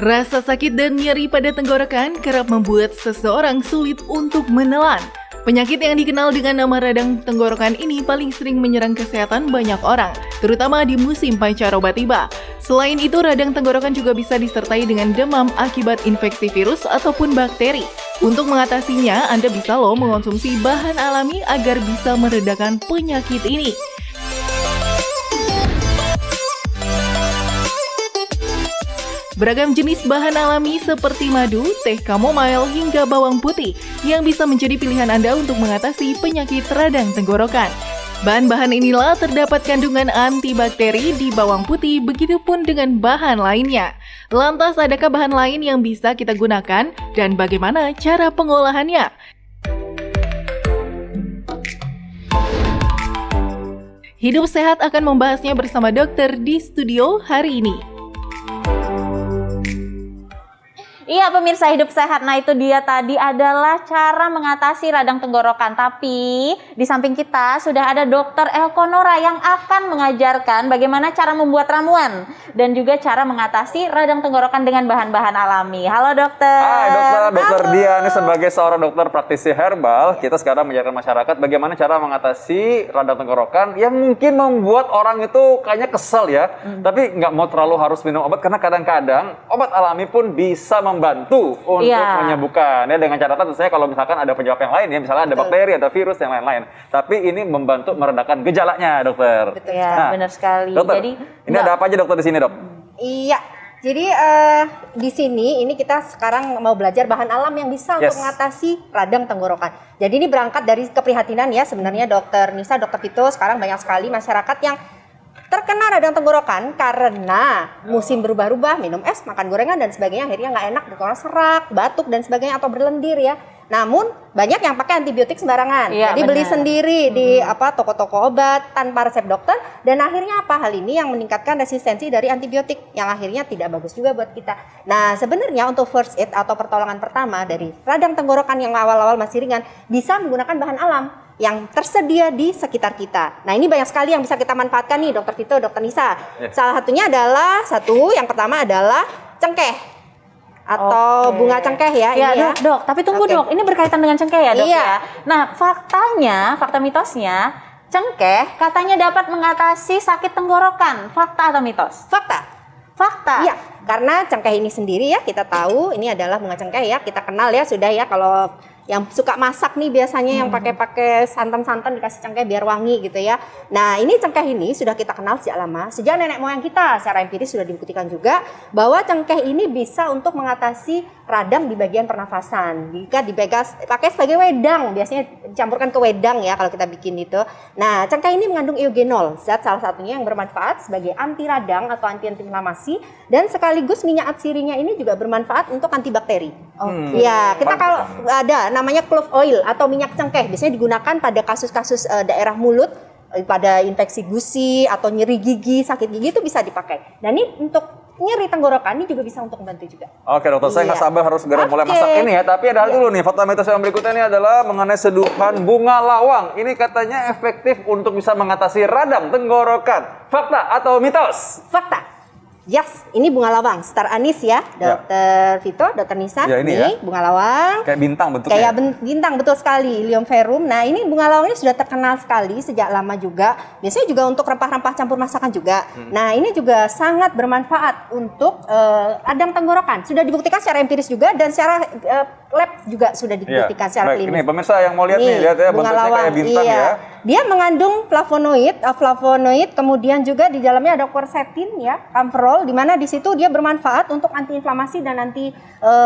Rasa sakit dan nyeri pada tenggorokan kerap membuat seseorang sulit untuk menelan. Penyakit yang dikenal dengan nama radang tenggorokan ini paling sering menyerang kesehatan banyak orang, terutama di musim pancaroba tiba. Selain itu, radang tenggorokan juga bisa disertai dengan demam akibat infeksi virus ataupun bakteri. Untuk mengatasinya, Anda bisa mengonsumsi bahan alami agar bisa meredakan penyakit ini. Beragam jenis bahan alami seperti madu, teh chamomile, hingga bawang putih yang bisa menjadi pilihan Anda untuk mengatasi penyakit radang tenggorokan. Bahan-bahan inilah terdapat kandungan antibakteri di bawang putih, begitupun dengan bahan lainnya. Lantas, adakah bahan lain yang bisa kita gunakan dan bagaimana cara pengolahannya? Hidup Sehat akan membahasnya bersama dokter di studio hari ini. Iya pemirsa Hidup Sehat, nah itu dia tadi adalah cara mengatasi radang tenggorokan. Tapi di samping kita sudah ada dokter Elkonora yang akan mengajarkan bagaimana cara membuat ramuan dan juga cara mengatasi radang tenggorokan dengan bahan-bahan alami. Halo dokter. Hai dokter Dia, ini sebagai seorang dokter praktisi herbal, kita sekarang mengajarkan masyarakat bagaimana cara mengatasi radang tenggorokan yang mungkin membuat orang itu kayaknya kesel ya. Tapi nggak mau terlalu harus minum obat, karena kadang-kadang obat alami pun bisa membantu untuk menyembuhkan ya, dengan catatan tentunya kalau misalkan ada penyebab yang lain ya, misalnya ada bakteri, ada virus yang lain-lain. Tapi ini membantu meredakan gejalanya, dokter. Betul ya, benar sekali. Dokter, jadi ini ada apa aja dokter di sini, dok? Iya. Jadi di sini kita sekarang mau belajar bahan alam yang bisa untuk mengatasi radang tenggorokan. Jadi ini berangkat dari keprihatinan ya, sebenarnya dokter Nisa, dokter Vito, sekarang banyak sekali masyarakat yang terkena radang tenggorokan karena musim berubah-ubah, minum es, makan gorengan dan sebagainya, akhirnya nggak enak, berkurang serak, batuk dan sebagainya, atau berlendir ya. Namun banyak yang pakai antibiotik sembarangan, jadi beli sendiri di toko-toko obat tanpa resep dokter, dan akhirnya hal ini yang meningkatkan resistensi dari antibiotik yang akhirnya tidak bagus juga buat kita. Nah sebenarnya untuk first aid atau pertolongan pertama dari radang tenggorokan yang awal-awal masih ringan, bisa menggunakan bahan alam yang tersedia di sekitar kita. Nah ini banyak sekali yang bisa kita manfaatkan nih dokter Vito, dokter Nisa. Salah satunya adalah yang pertama adalah cengkeh atau bunga cengkeh ya. Ya, ini dok, tapi tunggu dok, ini berkaitan dengan cengkeh ya dok ya. Nah fakta mitosnya, cengkeh katanya dapat mengatasi sakit tenggorokan. Fakta atau mitos? Fakta. Iya, karena cengkeh ini sendiri ya, kita tahu ini adalah bunga cengkeh ya, kita kenal ya sudah ya, kalau yang suka masak nih biasanya yang pakai santan-santan dikasih cengkeh biar wangi gitu ya. Nah ini cengkeh ini sudah kita kenal sejak lama, sejak nenek moyang kita. Secara empiris sudah dibuktikan juga bahwa cengkeh ini bisa untuk mengatasi radang di bagian pernafasan. Jika pakai sebagai wedang, biasanya dicampurkan ke wedang ya kalau kita bikin itu. Nah cengkeh ini mengandung eugenol, zat salah satunya yang bermanfaat sebagai anti radang atau anti-inflamasi, dan sekaligus minyak atsirinya ini juga bermanfaat untuk antibakteri. Ya, kita kalau ada namanya clove oil atau minyak cengkeh, biasanya digunakan pada kasus-kasus daerah mulut, pada infeksi gusi atau nyeri gigi, sakit gigi itu bisa dipakai. Dan ini untuk nyeri tenggorokan ini juga bisa untuk membantu juga. Oke dokter, saya nggak sabar harus segera mulai masak ini ya. Tapi ada dulu nih, fakta mitos yang berikutnya ini adalah mengenai seduhan bunga lawang. Ini katanya efektif untuk bisa mengatasi radang tenggorokan. Fakta atau mitos? Fakta. Yes, ini bunga lawang, star anis ya, dokter Vito, dokter Nisa. Ya, ini bunga lawang. Kayak bintang bentuknya. Kayak bintang, betul sekali, Ilium verum. Nah ini bunga lawang ini sudah terkenal sekali sejak lama juga. Biasanya juga untuk rempah-rempah campur masakan juga. Nah ini juga sangat bermanfaat untuk radang tenggorokan. Sudah dibuktikan secara empiris juga dan secara lab juga sudah dibuktikan secara klinis. Ini pemirsa yang mau lihat nih, lihat ya bentuknya kayak bintang ya. Dia mengandung flavonoid, kemudian juga di dalamnya ada quercetin ya, camphorol, di mana di situ dia bermanfaat untuk antiinflamasi dan anti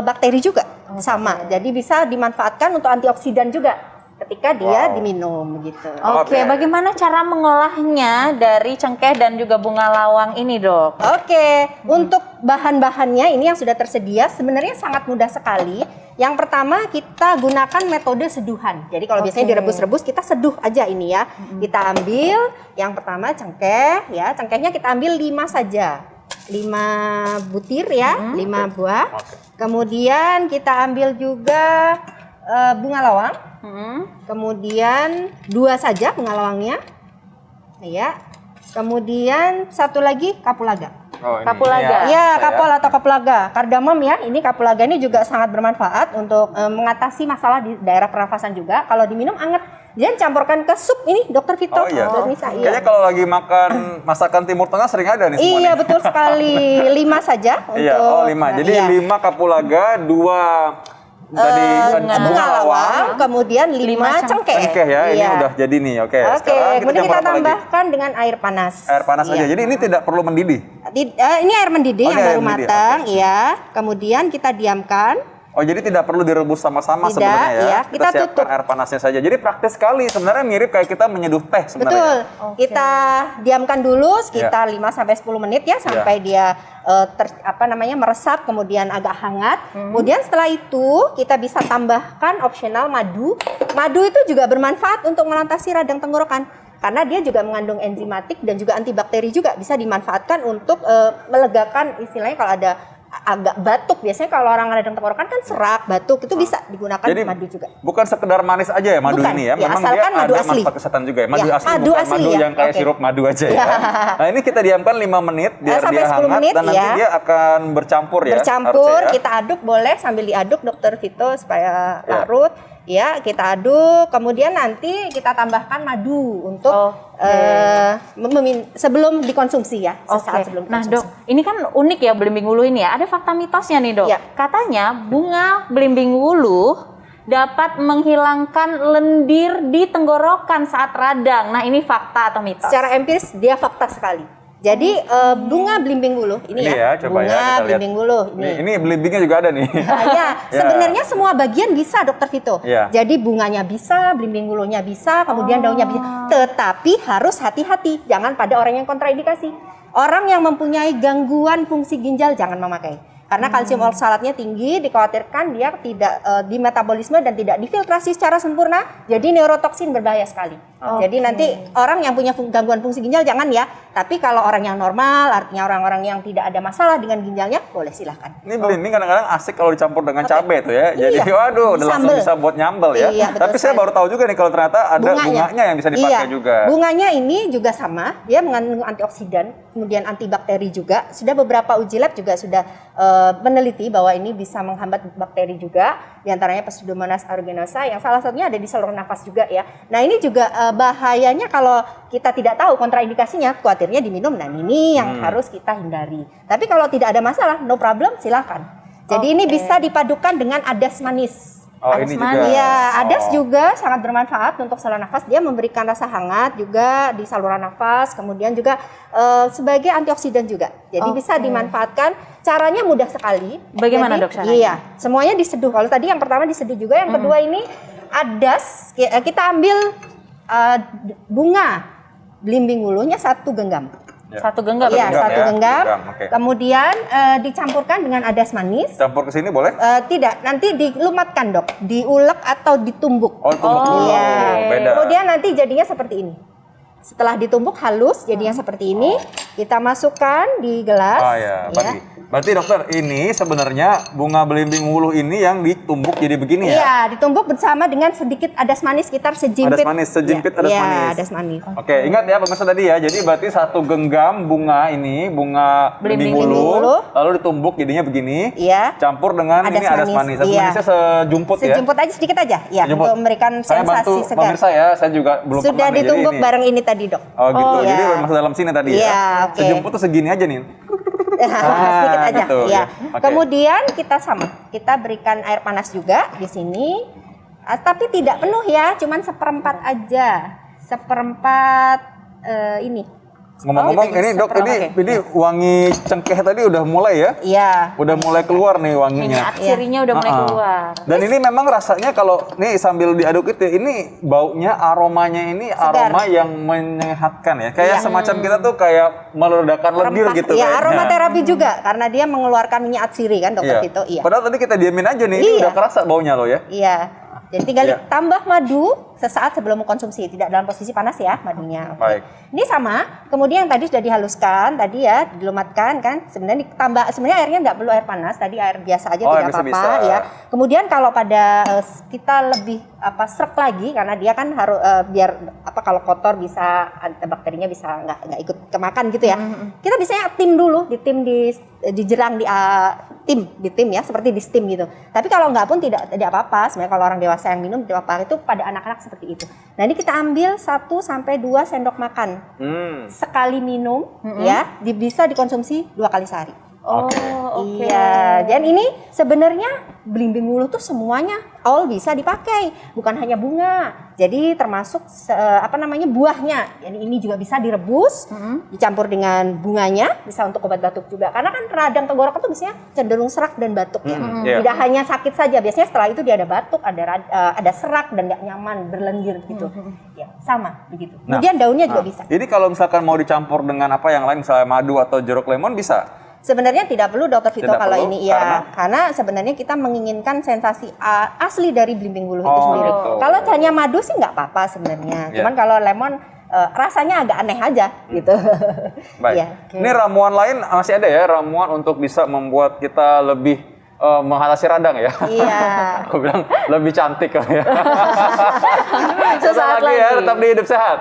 bakteri juga sama. Jadi bisa dimanfaatkan untuk antioksidan juga ketika dia diminum gitu. Oke, bagaimana cara mengolahnya dari cengkeh dan juga bunga lawang ini, dok? Untuk bahan-bahannya ini yang sudah tersedia sebenarnya sangat mudah sekali. Yang pertama kita gunakan metode seduhan. Jadi kalau biasanya direbus-rebus, kita seduh aja ini ya. Kita ambil yang pertama cengkeh ya. Cengkehnya kita ambil 5 saja. 5 butir ya, 5 buah. Kemudian kita ambil juga bunga lawang. Kemudian 2 saja bunga lawangnya. Ya. Kemudian 1 lagi kapulaga. Oh, ini. Kapulaga. Iya, kapol atau kapulaga. Kardamom ya, ini kapulaga ini juga sangat bermanfaat untuk mengatasi masalah di daerah pernafasan juga. Kalau diminum anget, dia campurkan ke sup ini, Dokter Vito. Oh iya. Dokter Nisa, iya. Kayaknya kalau lagi makan masakan Timur Tengah sering ada nih semua Iya, nih. betul sekali. 5 saja untuk Iya, 5. Jadi iya. 5 kapulaga, 2 tadi bunga lawang, kemudian 5 cengkeh. Cengkeh ya, ini Iya. udah jadi nih. Oke, Oke, sekarang kemudian campur kita apa lagi? tambahkan dengan air panas. Air panas Iya. aja. Jadi ini tidak perlu mendidih. Ini air mendidih Oh, yang ini air baru mendidih, matang, ya. Kemudian kita diamkan. Oh, jadi tidak perlu direbus sama-sama Tidak, sebenarnya ya. iya. Kita Kita siapkan tutup. air panasnya saja. Jadi praktis sekali. Sebenarnya mirip kayak kita menyeduh teh sebenarnya. Betul. Oke. Kita diamkan dulu sekitar 5 sampai 10 menit ya sampai dia meresap kemudian agak hangat. Kemudian setelah itu kita bisa tambahkan opsional madu. Madu itu juga bermanfaat untuk mengatasi radang tenggorokan karena dia juga mengandung enzimatik dan juga antibakteri juga bisa dimanfaatkan untuk melegakan istilahnya kalau ada agak batuk. Biasanya kalau orang radang tenggorokan kan serak, batuk itu bisa digunakan Jadi madu juga. bukan sekedar manis aja ya madu Bukan. ini ya. Ya, Memang dia asalkan madu ada asli. manfaat kesehatan juga ya. Madu Ya, asli madu bukan asli madu ya. yang kayak Oke. sirup madu aja ya. Nah, ini kita diamkan 5 menit biar Sampai dia 10 hangat menit, dan nanti ya. dia akan bercampur ya. Bercampur, harusnya ya. kita aduk boleh sambil diaduk Dokter Vito supaya Ya. larut. Ya, kita aduk, kemudian nanti kita tambahkan madu untuk sebelum dikonsumsi ya, sesaat sebelum Nah dikonsumsi. dok, ini kan unik ya belimbing wuluh ini ya. Ada fakta mitosnya nih dok. Ya. Katanya bunga belimbing wuluh dapat menghilangkan lendir di tenggorokan saat radang. Nah ini fakta atau mitos? Secara empiris dia fakta sekali. Jadi bunga belimbing wuluh ini, Ini ya, coba bunga ya, kita lihat. belimbing wuluh Ini belimbingnya juga ada nih. Ya, sebenarnya semua bagian bisa Dokter Vito. Ya. Jadi bunganya bisa, belimbing wuluhnya bisa, kemudian daunnya bisa. Tetapi harus hati-hati, jangan pada orang yang kontraindikasi. Orang yang mempunyai gangguan fungsi ginjal jangan memakai. Karena kalsium oksalatnya tinggi, dikhawatirkan dia tidak di metabolisme dan tidak difiltrasi secara sempurna, jadi neurotoksin berbahaya sekali. Jadi nanti orang yang punya gangguan fungsi ginjal jangan ya. Tapi kalau orang yang normal, artinya orang-orang yang tidak ada masalah dengan ginjalnya, boleh silahkan. Ini belimbing kadang-kadang asik kalau dicampur dengan cabai tuh ya. Jadi Iya. waduh, udah langsung Sambel. bisa buat nyambel ya. Iya, betul Tapi saya sekali. baru tahu juga nih kalau ternyata ada bunganya yang bisa dipakai Iya. juga. Bunganya ini juga sama, dia mengandung antioksidan, kemudian antibakteri juga. Sudah beberapa uji lab juga sudah meneliti bahwa ini bisa menghambat bakteri juga, diantaranya Pseudomonas aeruginosa yang salah satunya ada di saluran nafas juga ya. Nah ini juga bahayanya kalau kita tidak tahu kontraindikasinya, khawatirnya diminum. Nah ini yang harus kita hindari. Tapi kalau tidak ada masalah, no problem, silakan. Jadi ini bisa dipadukan dengan adas manis. Oh, ini juga. Iya, adas Oh. juga sangat bermanfaat untuk saluran nafas. Dia memberikan rasa hangat juga di saluran nafas, kemudian juga sebagai antioksidan juga. Jadi bisa dimanfaatkan. Caranya mudah sekali. Bagaimana, Jadi, dok, caranya? Iya, semuanya diseduh. Kalau tadi yang pertama diseduh juga, yang kedua ini adas. Kita ambil bunga belimbing wuluhnya 1 genggam. Ya. 1 genggam. Iya, genggam 1 ya, genggam. genggam, oke. Kemudian dicampurkan dengan adas manis. Campur ke sini boleh? Tidak, nanti dilumatkan dok, diulek atau ditumbuk. Oh, tumbuk dulu. Iya. Beda. Kemudian nanti jadinya seperti ini. Setelah ditumbuk halus, jadinya seperti ini. Kita masukkan di gelas. Oh ya, berarti dokter ini sebenarnya bunga belimbing wuluh ini yang ditumbuk jadi begini ya? Iya, ditumbuk bersama dengan sedikit adas manis sekitar sejimpit. Adas manis, sejimpit Iya, adas iya, manis. adas manis. Oke, ingat ya pemirsa tadi ya. Jadi berarti 1 genggam bunga ini, bunga belimbing Belimbing wuluh, wuluh. lalu ditumbuk jadinya begini. Iya. Campur dengan Adas ini adas manis, manis. Adas iya. manisnya sejumput ya. Sejumput aja sedikit aja, ya, Sejumput. untuk memberikan Saya bantu sensasi segar. pemirsa ya, saya juga belum Sudah pernah nih, jadi ditumbuk ini. bareng ini tadi dok. Oh gitu, Oh, jadi iya. masuk dalam sini tadi Iya, ya. oke. Sejumput tuh segini aja nih. Sedikit aja, gitu, ya. ya. Oke. Kemudian kita kita berikan air panas juga di sini, tapi tidak penuh ya, cuman 1/4 aja, 1/4 ini. Ngomong-ngomong gitu, ini dok, ini wangi cengkeh tadi udah mulai ya? Iya. Udah mulai keluar nih wanginya. Minyak cirinya udah mulai keluar. Dan ini memang rasanya kalau nih sambil diaduk itu, ini baunya, aromanya ini Segar. aroma yang menyehatkan ya. Kayak Iya. semacam kita tuh kayak meledakan lendir Rempah. gitu Ya, kayaknya. aromaterapi juga karena dia mengeluarkan minyak atsiri kan dokter Vito. Iya. Padahal tadi kita diamin aja nih, ini Iya. udah kerasa baunya loh ya. Iya. Jadi tinggal Iya. tambah madu. sesaat sebelum mengkonsumsi, tidak dalam posisi panas ya madunya. Oke. Baik. Ini sama, kemudian yang tadi sudah dihaluskan, tadi ya dilumatkan kan, sebenarnya ditambah, sebenarnya airnya nggak perlu air panas, tadi air biasa aja tidak apa-apa ya. Kemudian kalau pada kita lebih srek lagi, karena dia kan harus biar kalau kotor bisa bakterinya bisa nggak ikut kemakan gitu ya. Kita biasanya tim dulu, dijerang di tim ya, seperti di steam gitu. Tapi kalau nggak pun tidak apa-apa. Sebenarnya kalau orang dewasa yang minum tidak apa-apa, itu pada anak-anak seperti itu. Nah ini kita ambil 1 sampai 2 sendok makan sekali minum ya, bisa dikonsumsi 2 kali sehari. Oh, oke. Iya, dan ini sebenarnya belimbing wuluh tuh semuanya all bisa dipakai, bukan hanya bunga. Jadi termasuk buahnya. Ini juga bisa direbus, dicampur dengan bunganya, bisa untuk obat batuk juga. Karena kan radang tenggorokan tuh biasanya cenderung serak dan batuk ya. Tidak hanya sakit saja, biasanya setelah itu dia ada batuk, ada serak dan nggak nyaman, berlendir gitu. Ya, sama begitu. Kemudian daunnya juga bisa. Jadi kalau misalkan mau dicampur dengan apa yang lain, misalnya madu atau jeruk lemon bisa? Sebenarnya tidak perlu Dokter Vito kalau perlu, ini ya, karena sebenarnya kita menginginkan sensasi asli dari belimbing wuluh itu sendiri. Gitu. Kalau hanya madu sih nggak apa-apa sebenarnya, cuman kalau lemon rasanya agak aneh aja gitu. Baik. Ya, Ini ramuan lain masih ada ya, ramuan untuk bisa membuat kita lebih mengatasi radang ya. Iya. Aku bilang lebih cantik kali ya. Sesaat Sesaat lagi ya, lagi. tetap di Hidup Sehat.